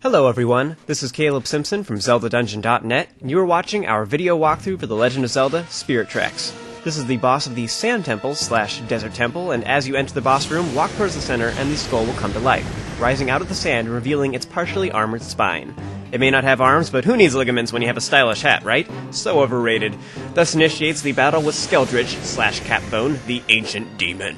Hello everyone, this is Caleb Simpson from ZeldaDungeon.net, and you are watching our video walkthrough for The Legend of Zelda Spirit Tracks. This is the boss of the Sand Temple / Desert Temple, and as you enter the boss room, walk towards the center and the skull will come to life, rising out of the sand and revealing its partially armored spine. It may not have arms, but who needs ligaments when you have a stylish hat, right? So overrated. Thus initiates the battle with SKELDRITCH / CAPBONE, the Ancient Demon.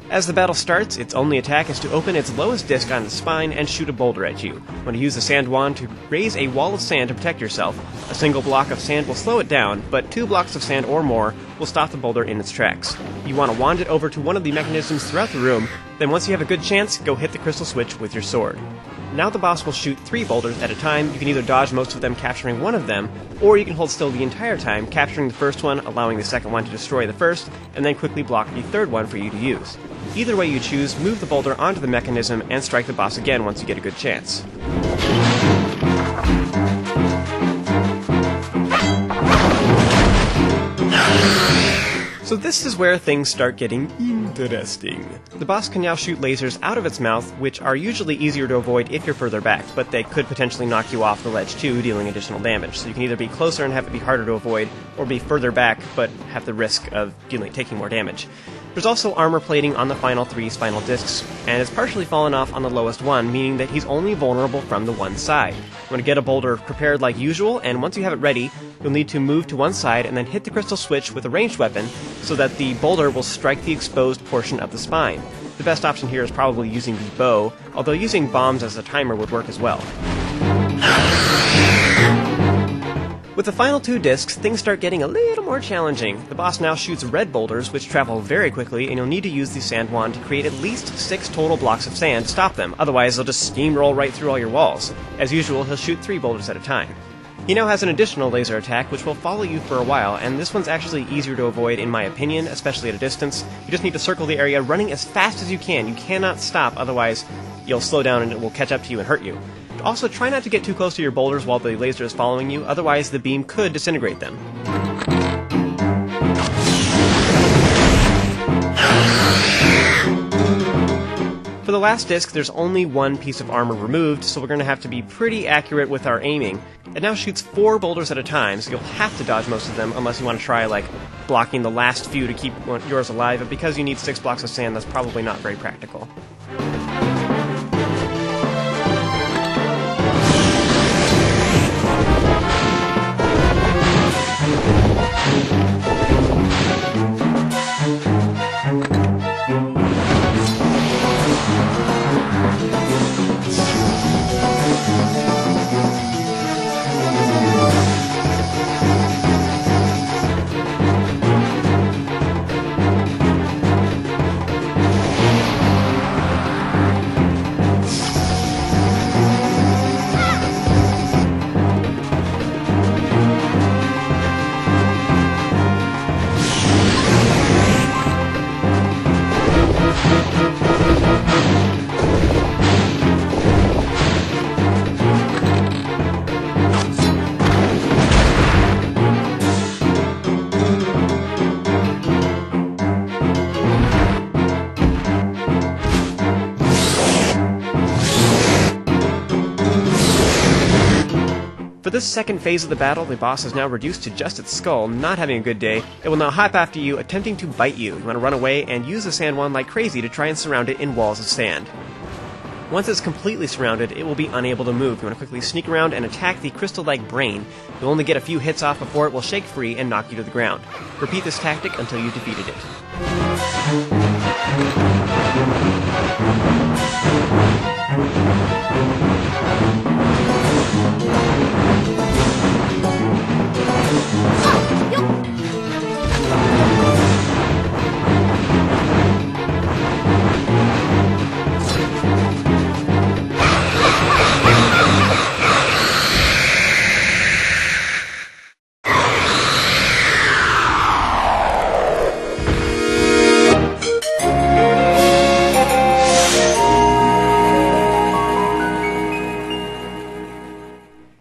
As the battle starts, its only attack is to open its lowest disc on its spine and shoot a boulder at you. Want to use the sand wand to raise a wall of sand to protect yourself. A single block of sand will slow it down, but 2 blocks of sand or more will stop the boulder in its tracks. You want to wand it over to one of the mechanisms throughout the room, then once you have a good chance, go hit the crystal switch with your sword. Now the boss will shoot 3 boulders at a time. You can either dodge most of them, capturing one of them, or you can hold still the entire time, capturing the first one, allowing the second one to destroy the first, and then quickly block the third one for you to use. Either way you choose, move the boulder onto the mechanism and strike the boss again once you get a good chance. So this is where things start getting interesting. The boss can now shoot lasers out of its mouth, which are usually easier to avoid if you're further back, but they could potentially knock you off the ledge too, dealing additional damage. So you can either be closer and have it be harder to avoid, or be further back, but have the risk of taking more damage. There's also armor plating on the final 3 spinal discs, and it's partially fallen off on the lowest one, meaning that he's only vulnerable from the one side. You want to get a boulder prepared like usual, and once you have it ready, you'll need to move to one side and then hit the crystal switch with a ranged weapon so that the boulder will strike the exposed portion of the spine. The best option here is probably using the bow, although using bombs as a timer would work as well. With the final 2 discs, things start getting a little more challenging. The boss now shoots red boulders, which travel very quickly, and you'll need to use the sand wand to create at least 6 total blocks of sand to stop them, otherwise they'll just steamroll right through all your walls. As usual, he'll shoot 3 boulders at a time. He now has an additional laser attack, which will follow you for a while, and this one's actually easier to avoid in my opinion, especially at a distance. You just need to circle the area running as fast as you can. You cannot stop, otherwise you'll slow down and it will catch up to you and hurt you. Also, try not to get too close to your boulders while the laser is following you, otherwise the beam could disintegrate them. For the last disc, there's only 1 piece of armor removed, so we're going to have to be pretty accurate with our aiming. It now shoots 4 boulders at a time, so you'll have to dodge most of them unless you want to try, blocking the last few to keep yours alive, but because you need 6 blocks of sand, that's probably not very practical. For this second phase of the battle, the boss is now reduced to just its skull, not having a good day. It will now hop after you, attempting to bite you. You want to run away and use the sand wand like crazy to try and surround it in walls of sand. Once it's completely surrounded, it will be unable to move. You want to quickly sneak around and attack the crystal-like brain. You'll only get a few hits off before it will shake free and knock you to the ground. Repeat this tactic until you've defeated it.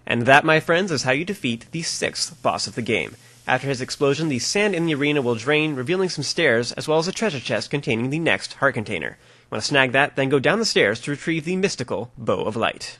And that, my friends, is how you defeat the 6th boss of the game. After his explosion, the sand in the arena will drain, revealing some stairs, as well as a treasure chest containing the next heart container. Want to snag that? Then go down the stairs to retrieve the mystical Bow of Light.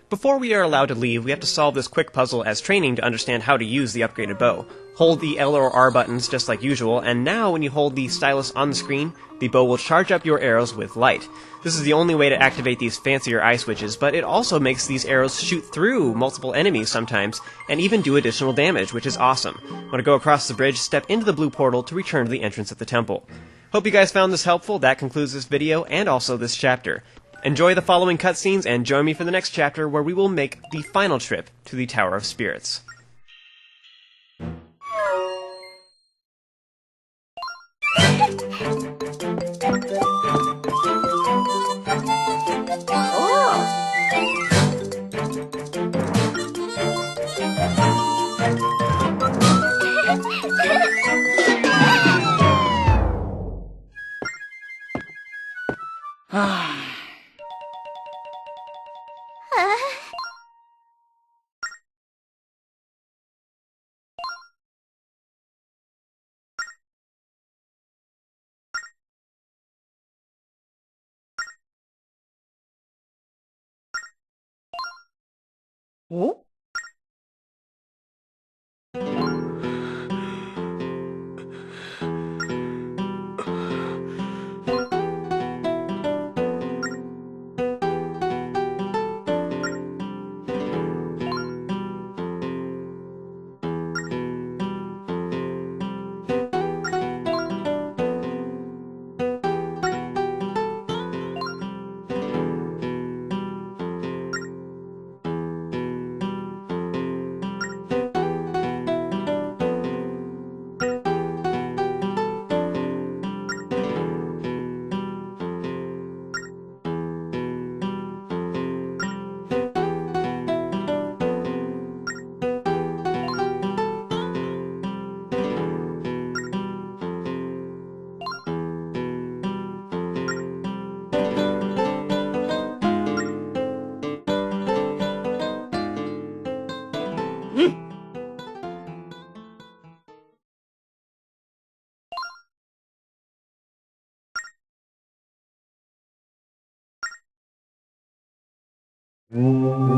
Before we are allowed to leave, we have to solve this quick puzzle as training to understand how to use the upgraded bow. Hold the L or R buttons just like usual, and now when you hold the stylus on the screen, the bow will charge up your arrows with light. This is the only way to activate these fancier eye switches, but it also makes these arrows shoot through multiple enemies sometimes, and even do additional damage, which is awesome. Want to go across the bridge, step into the blue portal to return to the entrance of the temple. Hope you guys found this helpful. That concludes this video, and also this chapter. Enjoy the following cutscenes and join me for the next chapter where we will make the final trip to the Tower of Spirits. Oh? Mm-hmm.